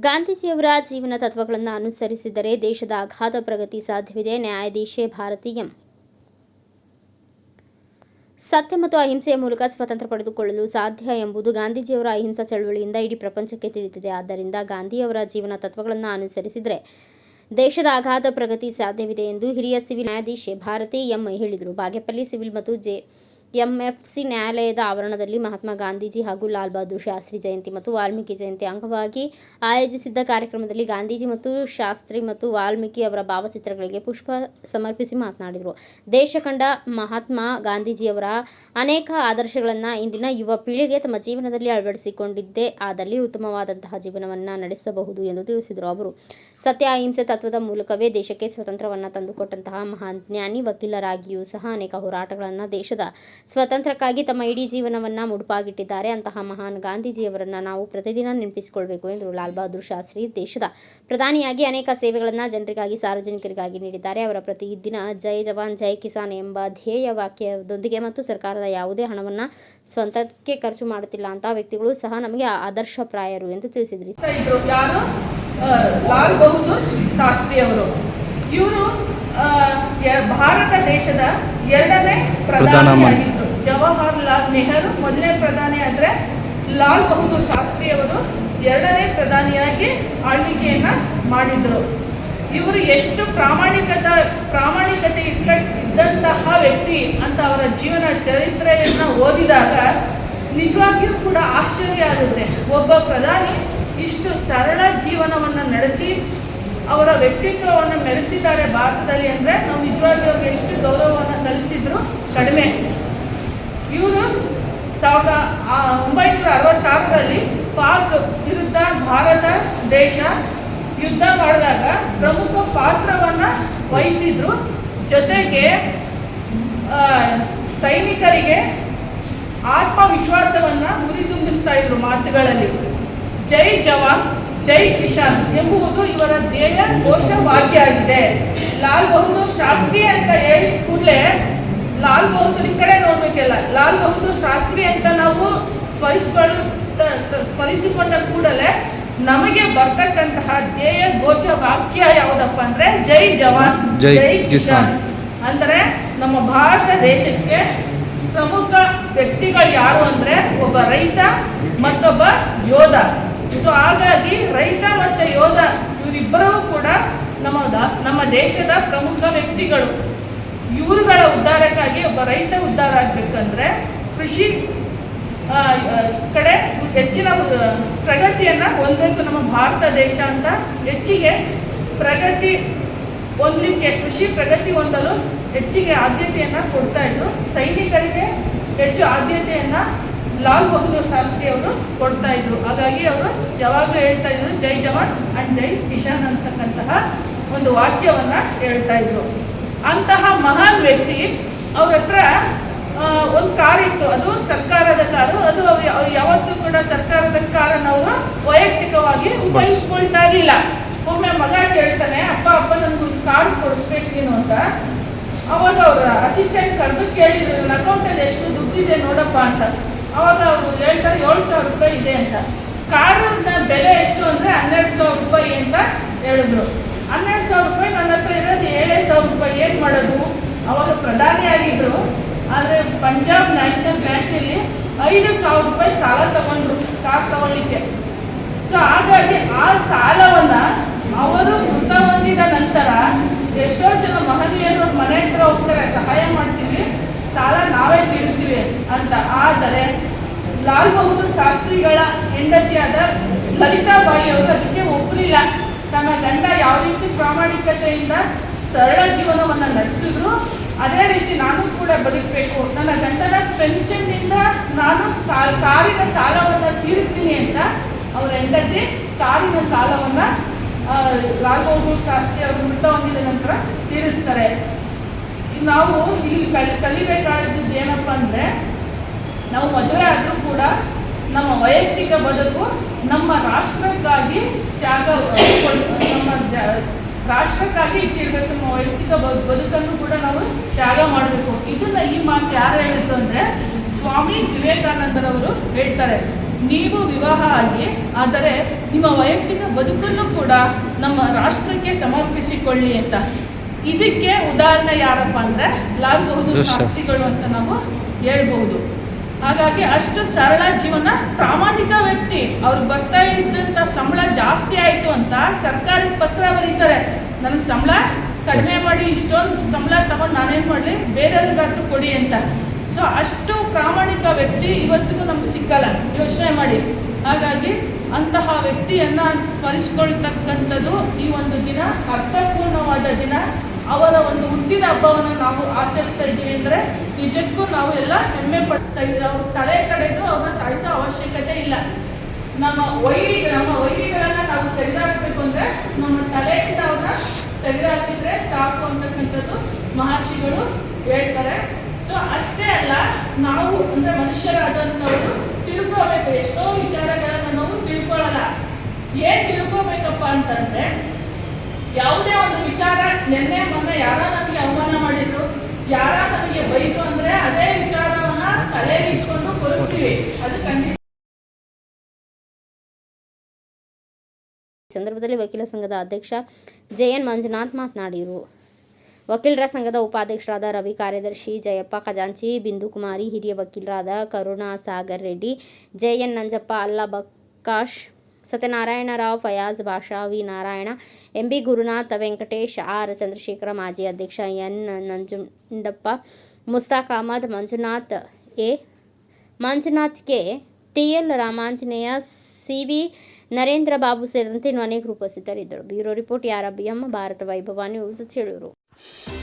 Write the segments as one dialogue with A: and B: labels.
A: ಗಾಂಧೀಜಿಯವರ ಜೀವನ ತತ್ವಗಳನ್ನು ಅನುಸರಿಸಿದರೆ ದೇಶದ ಅಗಾಧ ಪ್ರಗತಿ ಸಾಧ್ಯವಿದೆ. ನ್ಯಾಯಾಧೀಶೆ ಭಾರತಿ ಎಂ. ಸತ್ಯ ಮತ್ತು ಅಹಿಂಸೆಯ ಮೂಲಕ ಸ್ವಾತಂತ್ರ್ಯ ಪಡೆದುಕೊಳ್ಳಲು ಸಾಧ್ಯ ಎಂಬುದು ಗಾಂಧೀಜಿಯವರ ಅಹಿಂಸಾ ಚಳವಳಿಯಿಂದ ಇಡೀ ಪ್ರಪಂಚಕ್ಕೆ ತಿಳಿದಿದೆ. ಆದ್ದರಿಂದ ಗಾಂಧಿಯವರ ಜೀವನ ತತ್ವಗಳನ್ನು ಅನುಸರಿಸಿದರೆ ದೇಶದ ಅಗಾಧ ಪ್ರಗತಿ ಸಾಧ್ಯವಿದೆ ಎಂದು ಹಿರಿಯ ಸಿವಿಲ್ ನ್ಯಾಯಾಧೀಶೆ ಭಾರತಿ ಎಂ. ಹೇಳಿದರು. ಬಾಗೇಪಲ್ಲಿ ಸಿವಿಲ್ ಮತ್ತು ಎಂಎಫ್ಸಿ ನ್ಯಾಯಾಲಯದ ಆವರಣದಲ್ಲಿ ಮಹಾತ್ಮ ಗಾಂಧೀಜಿ ಹಾಗೂ ಲಾಲ್ ಬಹದ್ದೂರ್ ಶಾಸ್ತ್ರಿ ಜಯಂತಿ ಮತ್ತು ವಾಲ್ಮೀಕಿ ಜಯಂತಿ ಅಂಗವಾಗಿ ಆಯೋಜಿಸಿದ್ದ ಕಾರ್ಯಕ್ರಮದಲ್ಲಿ ಗಾಂಧೀಜಿ ಮತ್ತು ಶಾಸ್ತ್ರಿ ಮತ್ತು ವಾಲ್ಮೀಕಿ ಅವರ ಭಾವಚಿತ್ರಗಳಿಗೆ ಪುಷ್ಪ ಸಮರ್ಪಿಸಿ ಮಾತನಾಡಿದರು. ದೇಶ ಕಂಡ ಮಹಾತ್ಮ ಗಾಂಧೀಜಿಯವರ ಅನೇಕ ಆದರ್ಶಗಳನ್ನು ಇಂದಿನ ಯುವ ಪೀಳಿಗೆ ತಮ್ಮ ಜೀವನದಲ್ಲಿ ಅಳವಡಿಸಿಕೊಂಡಿದ್ದೇ ಆದಲ್ಲಿ ಉತ್ತಮವಾದಂತಹ ಜೀವನವನ್ನು ನಡೆಸಬಹುದು ಎಂದು ತಿಳಿಸಿದರು. ಅವರು ಸತ್ಯ ಅಹಿಂಸೆ ತತ್ವದ ಮೂಲಕವೇ ದೇಶಕ್ಕೆ ಸ್ವಾತಂತ್ರ್ಯವನ್ನು ತಂದುಕೊಟ್ಟಂತಹ ಮಹಾನ್ ಜ್ಞಾನಿ. ವಕೀಲರಾಗಿಯೂ ಸಹ ಅನೇಕ ಹೋರಾಟಗಳನ್ನು ದೇಶದ ಸ್ವಾತಂತ್ರ್ಯಕ್ಕಾಗಿ ತಮ್ಮ ಇಡೀ ಜೀವನವನ್ನು ಮುಡುಪಾಗಿಟ್ಟಿದ್ದಾರೆ. ಅಂತಹ ಮಹಾನ್ ಗಾಂಧೀಜಿಯವರನ್ನು ನಾವು ಪ್ರತಿದಿನ ನೆನಪಿಸಿಕೊಳ್ಬೇಕು ಎಂದರು. ಲಾಲ್ ಬಹದ್ದೂರ್ ಶಾಸ್ತ್ರಿ ದೇಶದ ಪ್ರಧಾನಿಯಾಗಿ ಅನೇಕ ಸೇವೆಗಳನ್ನು ಜನರಿಗಾಗಿ ಸಾರ್ವಜನಿಕರಿಗಾಗಿ ನೀಡಿದ್ದಾರೆ. ಅವರ ಪ್ರತಿದಿನ ಜೈ ಜವಾನ್ ಜೈ ಕಿಸಾನ್ ಎಂಬ ಧ್ಯೇಯ ವಾಕ್ಯದೊಂದಿಗೆ ಮತ್ತು ಸರ್ಕಾರದ ಯಾವುದೇ ಹಣವನ್ನು ಸ್ವಂತಕ್ಕೆ ಖರ್ಚು ಮಾಡುತ್ತಿಲ್ಲ ಅಂತಹ ವ್ಯಕ್ತಿಗಳು ಸಹ ನಮಗೆ ಆದರ್ಶಪ್ರಾಯರು ಎಂದು ತಿಳಿಸಿದರು.
B: ಲಾಲ್ ಬಹದ್ದೂರ್ ಶಾಸ್ತ್ರಿ ಅವರು ಇವರು ಭಾರತ ದೇಶದ ಎರಡನೇ ಪ್ರಧಾನಿಯಾಗಿದ್ದರು. ಜವಾಹರ್ಲಾಲ್ ನೆಹರು ಮೊದಲನೇ ಪ್ರಧಾನಿ ಆದರೆ ಲಾಲ್ ಬಹದ್ದೂರ್ ಶಾಸ್ತ್ರಿ ಅವರು ಎರಡನೇ ಪ್ರಧಾನಿಯಾಗಿ ಆಳ್ವಿಕೆಯನ್ನ ಮಾಡಿದ್ರು. ಇವರು ಎಷ್ಟು ಪ್ರಾಮಾಣಿಕತೆ ಇದ್ದಂತಹ ವ್ಯಕ್ತಿ ಅಂತ ಅವರ ಜೀವನ ಚರಿತ್ರೆಯನ್ನು ಓದಿದಾಗ ನಿಜವಾಗಿಯೂ ಕೂಡ ಆಶ್ಚರ್ಯ ಆಗುತ್ತೆ. ಒಬ್ಬ ಪ್ರಧಾನಿ ಇಷ್ಟು ಸರಳ ಜೀವನವನ್ನು ನಡೆಸಿ ಅವರ ವ್ಯಕ್ತಿತ್ವವನ್ನು ಮೆರೆಸಿದ್ದಾರೆ ಭಾರತದಲ್ಲಿ ಅಂದರೆ ನಾವು ನಿಜವಾಗಿ ಅವ್ರಿಗೆ ಎಷ್ಟು ಗೌರವವನ್ನು ಸಲ್ಲಿಸಿದ್ರು ಕಡಿಮೆ. ಇವರು 1966ರಲ್ಲಿ ಪಾಕ್ ವಿರುದ್ಧ ಭಾರತ ದೇಶ ಯುದ್ಧ ಮಾಡಿದಾಗ ಪ್ರಮುಖ ಪಾತ್ರವನ್ನು ವಹಿಸಿದ್ರು. ಜೊತೆಗೆ ಸೈನಿಕರಿಗೆ ಆತ್ಮವಿಶ್ವಾಸವನ್ನು ಹುರಿದುಂಬಿಸ್ತಾ ಇದ್ರು ಮಾತುಗಳಲ್ಲಿ. ಜೈ ಜವಾನ್ ಜೈ ಕಿಸಾನ್ ಎಂಬುದು ಇವರ ಧ್ಯೇಯ ಘೋಷವಾಕ್ಯ ಆಗಿದೆ. ಲಾಲ್ ಬಹದ್ದೂರ್ ಶಾಸ್ತ್ರಿ ಅಂತ ಹೇಳಿದ ಕೂಡಲೇ ಲಾಲ್ ಬಹದ್ದೂರ್ ಈ ಕಡೆ ನೋಡ್ಬೇಕಲ್ಲ, ಲಾಲ್ ಬಹದ್ದೂರ್ ಶಾಸ್ತ್ರಿ ಅಂತ ನಾವು ಸ್ಮರಿಸಿಕೊಂಡ ಕೂಡಲೇ ನಮಗೆ ಬರ್ತಕ್ಕಂತಹ ಧ್ಯೇಯ ಘೋಷವಾಕ್ಯ ಯಾವುದಪ್ಪ ಅಂದ್ರೆ ಜೈ ಜವಾನ್ ಜೈ ಕಿಸಾನ್. ಅಂದರೆ ನಮ್ಮ ಭಾರತ ದೇಶಕ್ಕೆ ಪ್ರಮುಖ ವ್ಯಕ್ತಿಗಳು ಯಾರು ಅಂದ್ರೆ ಒಬ್ಬ ರೈತ ಮತ್ತೊಬ್ಬ ಯೋಧ. ಸೊ ಹಾಗಾಗಿ ರೈತ ಮತ್ತು ಯೋಧ ಇವರಿಬ್ಬರೂ ಕೂಡ ನಮ್ಮ ದೇಶದ ಪ್ರಮುಖ ವ್ಯಕ್ತಿಗಳು. ಇವರುಗಳ ಉದ್ಧಾರಕ್ಕಾಗಿ ಒಬ್ಬ ರೈತ ಉದ್ಧಾರ ಆಗಬೇಕಂದ್ರೆ ಕೃಷಿ ಕಡೆ ಹೆಚ್ಚಿನ ಪ್ರಗತಿಯನ್ನು ಹೊಂದಬೇಕು. ನಮ್ಮ ಭಾರತ ದೇಶ ಅಂತ ಹೆಚ್ಚಿಗೆ ಪ್ರಗತಿ ಹೊಂದಲಿಕ್ಕೆ ಕೃಷಿ ಪ್ರಗತಿ ಹೊಂದಲು ಹೆಚ್ಚಿಗೆ ಆದ್ಯತೆಯನ್ನು ಕೊಡ್ತಾ ಇದ್ರು. ಸೈನಿಕರಿಗೆ ಹೆಚ್ಚು ಆದ್ಯತೆಯನ್ನು ಲಾಲ್ ಬಹದ್ದೂರ್ ಶಾಸ್ತ್ರಿ ಅವರು ಕೊಡ್ತಾ ಇದ್ರು. ಹಾಗಾಗಿ ಅವರು ಯಾವಾಗಲೂ ಹೇಳ್ತಾ ಇದ್ರು ಜೈ ಜವಾನ್ ಅಂಡ್ ಜೈ ಕಿಸಾನ್ ಅಂತಕ್ಕಂತಹ ಒಂದು ವಾಕ್ಯವನ್ನ ಹೇಳ್ತಾ ಇದ್ರು. ಅಂತಹ ಮಹಾನ್ ವ್ಯಕ್ತಿ ಅವ್ರ ಹತ್ರ ಒಂದು ಕಾರ್ ಇತ್ತು, ಅದು ಸರ್ಕಾರದ ಕಾರು. ಅದು ಅವ್ರು ಯಾವತ್ತೂ ಕೂಡ ಸರ್ಕಾರದ ಕಾರನ್ನು ಅವರು ವೈಯಕ್ತಿಕವಾಗಿ ಉಪಯೋಗಿಸ್ಕೊಳ್ತಾ ಇರಲಿಲ್ಲ. ಒಮ್ಮೆ ಮಗ ಕೇಳ್ತಾನೆ, ಅಪ್ಪ ನನಗೊಂದು ಕಾರ್ ಕೊಡಿಸ್ಬೇಕು ನೀನು ಅಂತ. ಅವಾಗ ಅವ್ರ ಅಸಿಸ್ಟೆಂಟ್ ಕರೆದು ಕೇಳಿದ್ರು, ನನ್ನ ಅಕೌಂಟಲ್ಲಿ ಎಷ್ಟು ದುಡ್ಡಿದೆ ನೋಡಪ್ಪ ಅಂತ. ಅವಾಗ ಅವರು ಹೇಳ್ತಾರೆ 7,000 ರೂಪಾಯಿ ಇದೆ ಅಂತ. ಕಾರಿನ ಬೆಲೆ ಎಷ್ಟು ಅಂದರೆ 12,000 ರೂಪಾಯಿ ಅಂತ ಹೇಳಿದ್ರು. 12,000 ರೂಪಾಯಿ ನನ್ನ ಹತ್ರ ಇರೋದು 7,000 ರೂಪಾಯಿ, ಏನು ಮಾಡೋದು? ಅವಾಗ ಪ್ರಧಾನಿ ಆಗಿದ್ರು. ಆದರೆ ಪಂಜಾಬ್ ನ್ಯಾಷನಲ್ ಬ್ಯಾಂಕಲ್ಲಿ 5,000 ರೂಪಾಯಿ ಸಾಲ ತಗೊಂಡ್ರು ಕಾರ್ ತಗೊಳ್ಳಿಕ್ಕೆ. ಸೊ ಹಾಗಾಗಿ ಆ ಸಾಲವನ್ನು ಅವರು ವೃತ್ತ ಹೊಂದಿದ ನಂತರ ಎಷ್ಟೋ ಜನ ಮಹನೀಯರು ಮನೆ ಹತ್ರ ಹೋಗ್ತಾರೆ, ಸಹಾಯ ಮಾಡ್ತೀವಿ, ಸಾಲ ನಾವೇ ತೀರಿಸ್ತೀವಿ ಅಂತ. ಆದರೆ ಲಾಲ್ ಬಹದ್ದೂರ್ ಶಾಸ್ತ್ರಿಗಳ ಹೆಂಡತಿಯಾದ ಲಲಿತಾಬಾಯಿ ಅವರು ಅದಕ್ಕೆ ಒಪ್ಪಲಿಲ್ಲ. ತನ್ನ ಗಂಡ ಯಾವ ರೀತಿ ಪ್ರಾಮಾಣಿಕತೆಯಿಂದ ಸರಳ ಜೀವನವನ್ನು ನಡೆಸಿದ್ರು ಅದೇ ರೀತಿ ನಾನು ಕೂಡ ಬದುಕಬೇಕು, ನನ್ನ ಗಂಡನ ಪೆನ್ಷನ್ನಿಂದ ನಾನು ಕಾರಿನ ಸಾಲವನ್ನು ತೀರಿಸ್ತೀನಿ ಅಂತ ಅವರ ಹೆಂಡತಿ ಕಾರಿನ ಸಾಲವನ್ನು ಲಾಲ್ ಬಹದ್ದೂರ್ ಶಾಸ್ತ್ರಿ ಅವರು ಮೃತ ಹೊಂದಿದ ನಂತರ ತೀರಿಸ್ತಾರೆ. ನಾವು ಇಲ್ಲಿ ಕಲಿಬೇಕಾದದ್ದು ಏನಪ್ಪ ಅಂದರೆ, ನಾವು ಮದುವೆ ಆದರೂ ಕೂಡ ನಮ್ಮ ವೈಯಕ್ತಿಕ ಬದುಕು ನಮ್ಮ ರಾಷ್ಟ್ರಕ್ಕಾಗಿ ನಮ್ಮ ರಾಷ್ಟ್ರಕ್ಕಾಗಿ ಇಟ್ಟಿರ್ಬೇಕು. ನಮ್ಮ ವೈಯಕ್ತಿಕ ಬದುಕನ್ನು ಕೂಡ ನಾವು ತ್ಯಾಗ ಮಾಡಬೇಕು. ಇದನ್ನ ಈ ಮಾತು ಯಾರು ಹೇಳಿದ್ರು ಅಂದರೆ ಸ್ವಾಮಿ ವಿವೇಕಾನಂದರವರು ಹೇಳ್ತಾರೆ. ನೀವು ವಿವಾಹ ಆಗಿ ಆದರೆ ನಿಮ್ಮ ವೈಯಕ್ತಿಕ ಬದುಕನ್ನು ಕೂಡ ನಮ್ಮ ರಾಷ್ಟ್ರಕ್ಕೆ ಸಮರ್ಪಿಸಿಕೊಳ್ಳಿ ಅಂತ. ಇದಕ್ಕೆ ಉದಾಹರಣೆ ಯಾರಪ್ಪ ಅಂದರೆ ಲಾಲ್ ಬಹದ್ದೂರ್ ಶಾಸ್ತ್ರಿಗಳು ಅಂತ ನಾವು ಹೇಳ್ಬಹುದು. ಹಾಗಾಗಿ ಅಷ್ಟು ಸರಳ ಜೀವನ, ಪ್ರಾಮಾಣಿಕ ವ್ಯಕ್ತಿ. ಅವ್ರು ಬರ್ತಾ ಇದ್ದಂಥ ಸಂಬಳ ಜಾಸ್ತಿ ಆಯಿತು ಅಂತ ಸರ್ಕಾರಕ್ಕೆ ಪತ್ರ ಬರೀತಾರೆ, ನನಗೆ ಸಂಬಳ ಕಡಿಮೆ ಮಾಡಿ, ಇಷ್ಟೊಂದು ಸಂಬಳ ತಗೊಂಡು ನಾನೇನು ಮಾಡಲಿ, ಬೇರೆಯವ್ರಿಗಾದ್ರೂ ಕೊಡಿ ಅಂತ. ಸೊ ಅಷ್ಟು ಪ್ರಾಮಾಣಿಕ ವ್ಯಕ್ತಿ ಇವತ್ತಿಗೂ ನಮ್ಗೆ ಸಿಕ್ಕಲ್ಲ, ಯೋಚನೆ ಮಾಡಿ. ಹಾಗಾಗಿ ಅಂತಹ ವ್ಯಕ್ತಿಯನ್ನು ಸ್ಮರಿಸ್ಕೊಳ್ತಕ್ಕಂಥದ್ದು ಈ ಒಂದು ದಿನ, ಅರ್ಥಪೂರ್ಣವಾದ ದಿನ. ಅವರ ಒಂದು ಹುಟ್ಟಿದ ಹಬ್ಬವನ್ನು ನಾವು ಆಚರಿಸ್ತಾ ಇದ್ದೀವಿ ಅಂದರೆ ನಿಜಕ್ಕೂ ನಾವು ಎಲ್ಲ ಹೆಮ್ಮೆ ಪಡ್ತಾ ಇದ್ದೀವಿ. ಅವ್ರ ತಲೆ ಕಡೆದು ಅವ್ರನ್ನ ಸಾಯಿಸೋ ಅವಶ್ಯಕತೆ ಇಲ್ಲ. ನಮ್ಮ ವೈರಿಗಳನ್ನು ನಾವು ತೆಗೆದುಹಾಕಬೇಕು ಅಂದರೆ ನಮ್ಮ ತಲೆಯಿಂದ ಅವ್ರನ್ನ ತೆಗೆದುಹಾಕಿದ್ರೆ ಸಾಕು ಅಂತಕ್ಕಂಥದ್ದು ಮಹರ್ಷಿಗಳು ಹೇಳ್ತಾರೆ. ಸೊ ಅಷ್ಟೇ ಅಲ್ಲ, ನಾವು ಅಂದರೆ ಮನುಷ್ಯರಾದಂಥವರು ತಿಳ್ಕೋಬೇಕು. ಎಷ್ಟೋ ವಿಚಾರಗಳನ್ನು ನಾವು ತಿಳ್ಕೊಳ್ಳಲ್ಲ. ಏನು ತಿಳ್ಕೋಬೇಕಪ್ಪ ಅಂತಂದರೆ, ಯಾವುದೇ ಒಂದು ವಿಚಾರ, ಮೊನ್ನೆ ಯಾರೋ ನಮಗೆ ಅವಮಾನ ಮಾಡಿದ್ರು, ಯಾರ ನಮಗೆ ಬೈದ್ರು ಅಂದರೆ ಅದೇ ವಿಚಾರವನ್ನ ತಲೆಯಲ್ಲಿ ಇಟ್ಕೊಂಡು ಕೊರುತ್ತೀವಿ. ಅದು ಖಂಡಿತ.
A: ಸಂದರ್ಭದಲ್ಲಿ ವಕೀಲ ಸಂಘದ ಅಧ್ಯಕ್ಷ ಜೆಎನ್ ಮಂಜುನಾಥ್ ಮಾತನಾಡಿದರು. ವಕೀಲರ ಸಂಘದ ಉಪಾಧ್ಯಕ್ಷರಾದ ರವಿ, ಕಾರ್ಯದರ್ಶಿ ಜಯಪ್ಪ ಖಜಾಂಚಿ, ಬಿಂದುಕುಮಾರಿ, ಹಿರಿಯ ವಕೀಲರಾದ ಕರುಣಾಸಾಗರ್ Reddy, JN Nanjappa, Alla Bakash, Satyanarayana Rao, Fayaz Basha, V Narayana, MB Gurunath, Venkatesh, R Chandrashekhara, ಮಾಜಿ ಅಧ್ಯಕ್ಷ N Nanjundappa, Mustaq Ahmad, Manjunath K, TL Ramanjaneya, CV Narendra Babu ಸೇರಿದಂತೆ ಇನ್ನೂ ಅನೇಕರು ಉಪಸ್ಥಿತರಿದ್ದರು. ಬ್ಯೂರೋ ರಿಪೋರ್ಟ್ ಯಾರಬಿಎಂ, Bharat Vaibhav news, Chelur.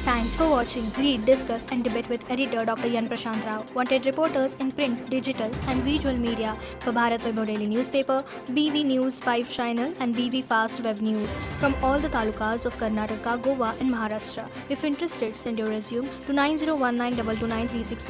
C: Thanks for watching. Read, discuss and debate with editor Dr. Yan Prashant Rao. Wanted reporters in print, digital and visual media for Bharat Vaibhav Daily Newspaper, BV News 5 Channel and BV Fast Web News from all the talukas of Karnataka, Goa and Maharashtra. If interested, send your resume to 9019229369.